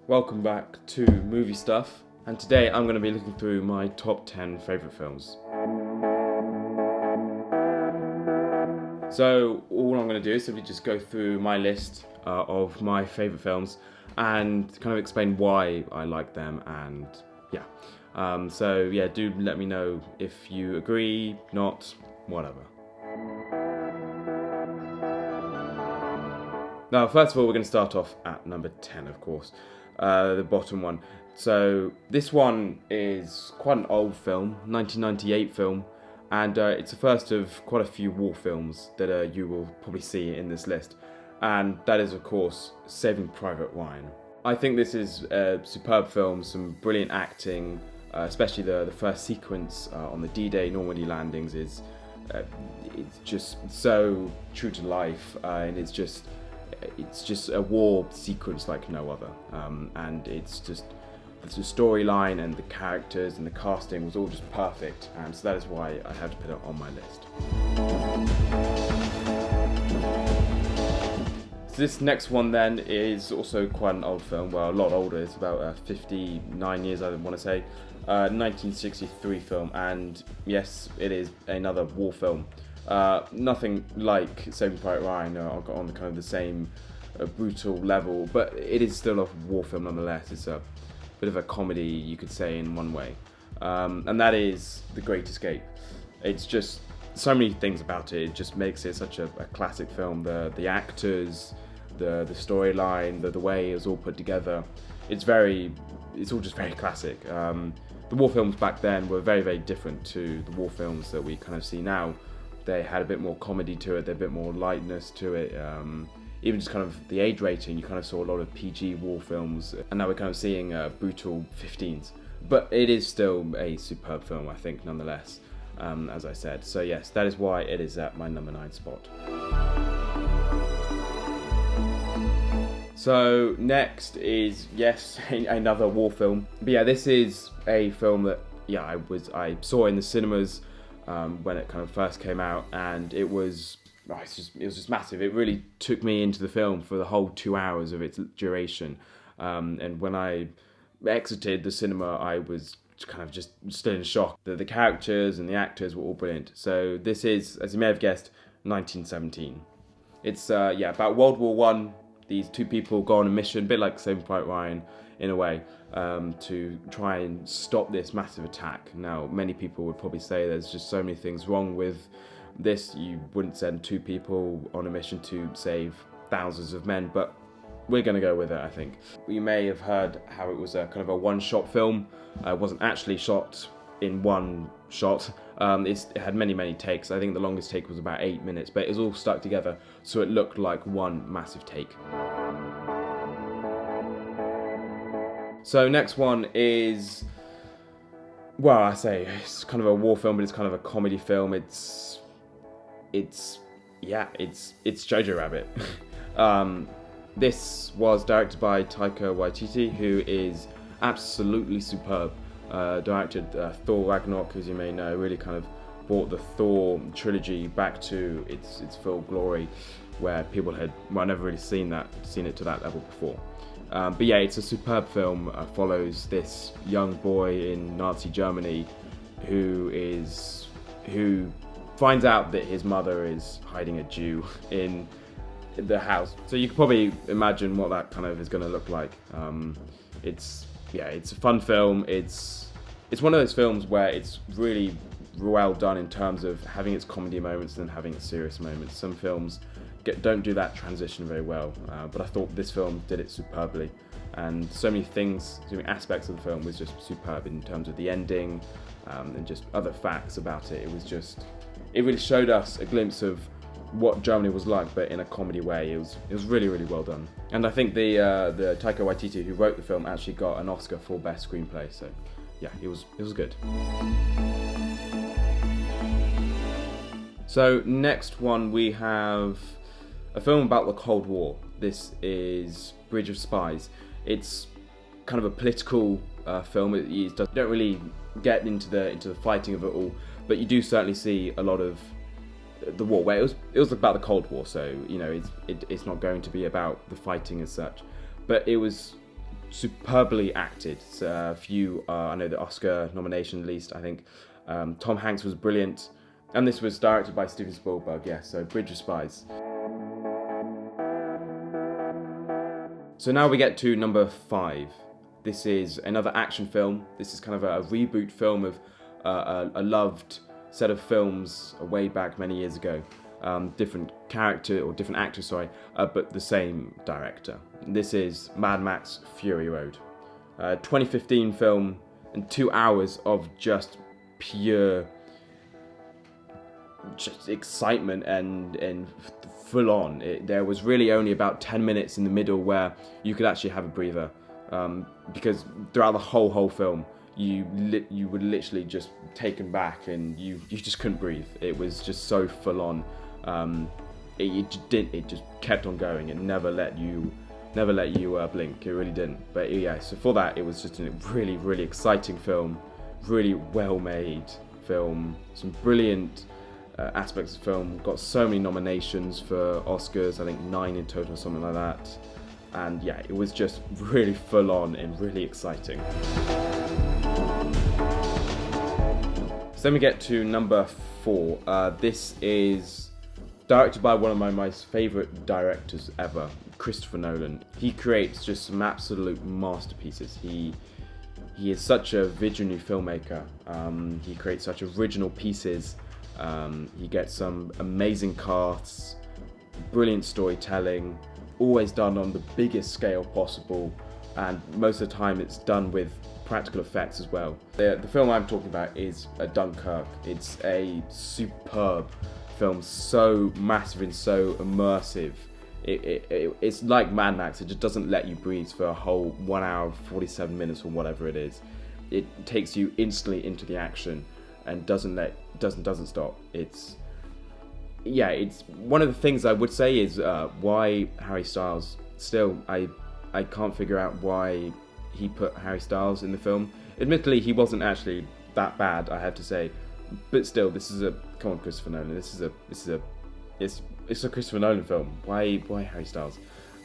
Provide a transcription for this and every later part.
Welcome back to Movie Stuff, and today I'm going to be looking through my top 10 favourite films. So all I'm going to do is simply just go through my list of my favourite films and kind of explain why I like them, and do let me know if you agree, not, whatever. Now, first of all, we're going to start off at number 10, of course. The bottom one. So this one is quite an old film, 1998 film, and it's the first of quite a few war films that you will probably see in this list, and that is, of course, Saving Private Ryan. I think this is a superb film, some brilliant acting, especially the first sequence on the D-Day Normandy landings is it's just so true to life, and it's just a war sequence like no other, and it's the storyline and the characters and the casting was all just perfect, and so that is why I had to put it on my list. So this next one then is also quite an old film, well, a lot older. It's about 59 years, I want to say, 1963 film, and yes, it is another war film. Nothing like Saving Private Ryan on the kind of the same brutal level, but it is still a war film nonetheless. It's a bit of a comedy, you could say, in one way, and that is The Great Escape. It's just so many things about it. It just makes it such a classic film. The actors, the storyline, the way it was all put together. It's all just very classic. The war films back then were very, very different to the war films that we kind of see now. They had a bit more comedy to it, a bit more lightness to it. Even just kind of the age rating, you kind of saw a lot of PG war films, and now we're kind of seeing brutal 15s. But it is still a superb film, I think, nonetheless, as I said. So yes, that is why it is at my number 9 spot. So next is, yes, another war film. But yeah, this is a film that I saw in the cinemas when it kind of first came out, and it was just massive. It really took me into the film for the whole 2 hours of its duration, and when I exited the cinema, I was kind of just still in shock. The characters and the actors were all brilliant. So this is, as you may have guessed, 1917. It's about World War One. These two people go on a mission, a bit like Saving Private Ryan in a way, to try and stop this massive attack. Now, many people would probably say there's just so many things wrong with this. You wouldn't send two people on a mission to save thousands of men, but we're going to go with it, I think. You may have heard how it was a kind of a one-shot film. It wasn't actually shot in one shot. It had many, many takes. I think the longest take was about 8 minutes, but it was all stuck together, so it looked like one massive take. So next one is, well, I say it's kind of a war film, but it's kind of a comedy film. It's Jojo Rabbit. This was directed by Taika Waititi, who is absolutely superb. Directed Thor Ragnarok, as you may know, really kind of brought the Thor trilogy back to its full glory, where people had never really seen it to that level before. But yeah, it's a superb film. Follows this young boy in Nazi Germany who finds out that his mother is hiding a Jew in the house. So you can probably imagine what that kind of is going to look like. It's a fun film. It's one of those films where it's really well done in terms of having its comedy moments and then having its serious moments. Some films don't do that transition very well, but I thought this film did it superbly, and so many aspects of the film was just superb in terms of the ending, and just other facts about it. It really showed us a glimpse of what Germany was like, but in a comedy way. It was really, really well done, and I think the Taika Waititi, who wrote the film, actually got an Oscar for Best Screenplay. So yeah, it was good. So next one, we have a film about the Cold War. This is Bridge of Spies. It's kind of a political film. You don't really get into the fighting of it all, but you do certainly see a lot of the war, where it was about the Cold War, so it's not going to be about the fighting as such, but it was superbly acted. A few, I know the Oscar nomination at least, I think. Tom Hanks was brilliant. And this was directed by Steven Spielberg, so Bridge of Spies. So now we get to number 5. This is another action film. This is kind of a reboot film of a loved set of films way back many years ago. Different character, or different actor, but the same director. This is Mad Max Fury Road. 2015 film, and 2 hours of just pure excitement and full on. There was really only about 10 minutes in the middle where you could actually have a breather, because throughout the whole film you were literally just taken back and you just couldn't breathe. It was just so full on. It just kept on going. It never let you blink. It really didn't. But so for that, it was just a really, really exciting film, really well made film, some brilliant aspects of the film. Got so many nominations for Oscars, I think 9 in total, something like that. And it was just really full on and really exciting. So then we get to number 4. This is directed by one of my most favourite directors ever, Christopher Nolan. He creates just some absolute masterpieces. He is such a visionary filmmaker. He creates such original pieces. He gets some amazing casts, brilliant storytelling, always done on the biggest scale possible, and most of the time it's done with practical effects as well. The film I'm talking about is Dunkirk. It's a superb film, so massive and so immersive. It's like Mad Max. It just doesn't let you breathe for a whole 1 hour 47 minutes or whatever it is. It takes you instantly into the action and doesn't stop. It's one of the things I would say is why Harry Styles. Still, I can't figure out why he put Harry Styles in the film. Admittedly, he wasn't actually that bad, I have to say, but still, come on, Christopher Nolan. It's a Christopher Nolan film. Why Harry Styles?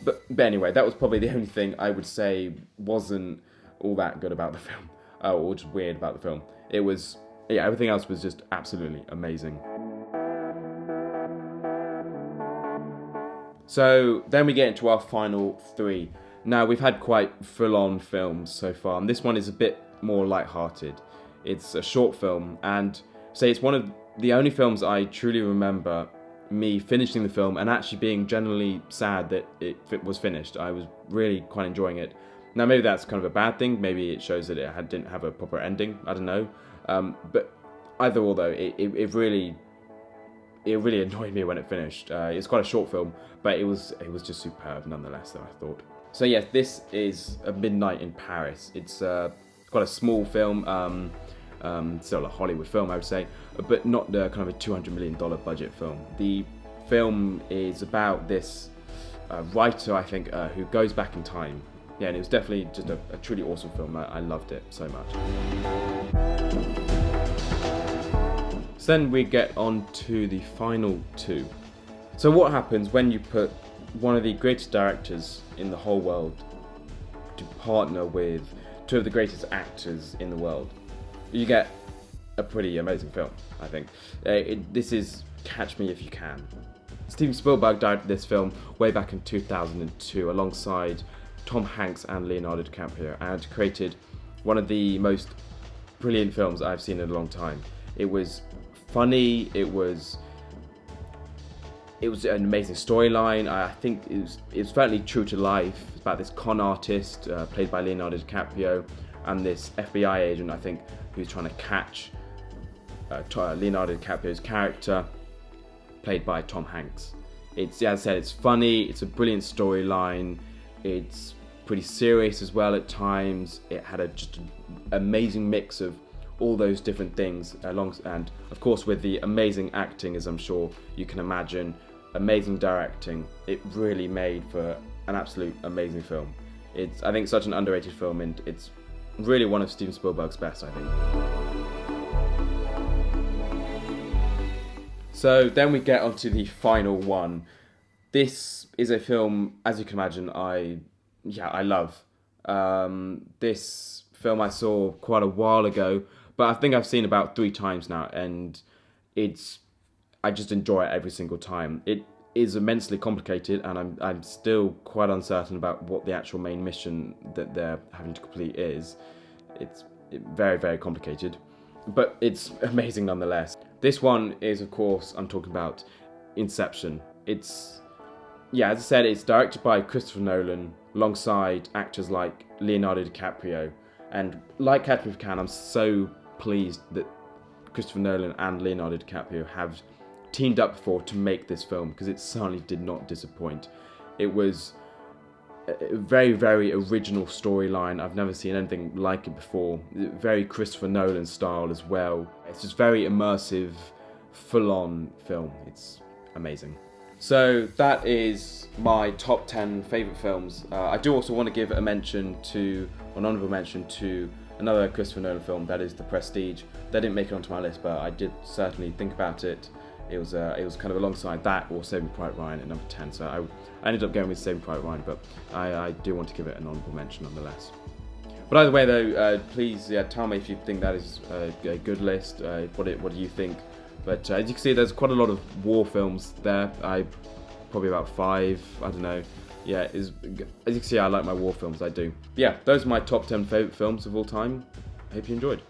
But anyway, that was probably the only thing I would say wasn't all that good about the film, or just weird about the film. It was, everything else was just absolutely amazing. So then we get into our final 3. Now, we've had quite full-on films so far, and this one is a bit more light-hearted. It's a short film, and it's one of the only films I truly remember me finishing the film and actually being genuinely sad that it was finished. I was really quite enjoying it. Now, maybe that's kind of a bad thing. Maybe it shows that it didn't have a proper ending. I don't know. But either or, though, it really annoyed me when it finished. It's quite a short film, but it was just superb nonetheless, though, I thought. So yes, this is A Midnight in Paris. It's quite a small film, still a Hollywood film, I would say, but not the kind of a $200 million budget film. The film is about this writer, I think, who goes back in time. And it was definitely just a truly awesome film. I loved it so much. So then we get on to the final 2. So what happens when you put one of the greatest directors in the whole world to partner with 2 of the greatest actors in the world? You get a pretty amazing film, I think. This is Catch Me If You Can. Steven Spielberg directed this film way back in 2002 alongside Tom Hanks and Leonardo DiCaprio, and created one of the most brilliant films I've seen in a long time. It was funny, it was an amazing storyline. I think it was fairly true to life. It's about this con artist played by Leonardo DiCaprio and this FBI agent, I think, who's trying to catch Leonardo DiCaprio's character played by Tom Hanks. It's, as I said, it's funny, it's a brilliant storyline, it's pretty serious as well at times. It had just an amazing mix of all those different things, and of course with the amazing acting, as I'm sure you can imagine, amazing directing. It really made for an absolute amazing film. It's, I think, such an underrated film, and it's really one of Steven Spielberg's best, I think. So then we get onto the final one. This is a film, as you can imagine, I love. This film I saw quite a while ago, but I think I've seen about 3 times now, and I just enjoy it every single time. It is immensely complicated, and I'm still quite uncertain about what the actual main mission that they're having to complete is. It's very, very complicated, but it's amazing nonetheless. This one is, of course, I'm talking about Inception. As I said, it's directed by Christopher Nolan alongside actors like Leonardo DiCaprio. And like Catch Me If You Can, I'm so pleased that Christopher Nolan and Leonardo DiCaprio have teamed up before to make this film, because it certainly did not disappoint. It was a very, very original storyline. I've never seen anything like it before. Very Christopher Nolan style as well. It's just very immersive, full-on film. It's amazing. So that is my top 10 favourite films. I do also want to give an honourable mention to another Christopher Nolan film, that is The Prestige. That didn't make it onto my list, but I did certainly think about it. It was kind of alongside that or Saving Private Ryan at number 10. So I ended up going with Saving Private Ryan, but I do want to give it an honourable mention nonetheless. But either way though, please tell me if you think that is a good list. What do you think? But as you can see, there's quite a lot of war films there. Probably about 5, I don't know. Yeah, as you can see, I like my war films, I do. Yeah, those are my top 10 favourite films of all time. I hope you enjoyed.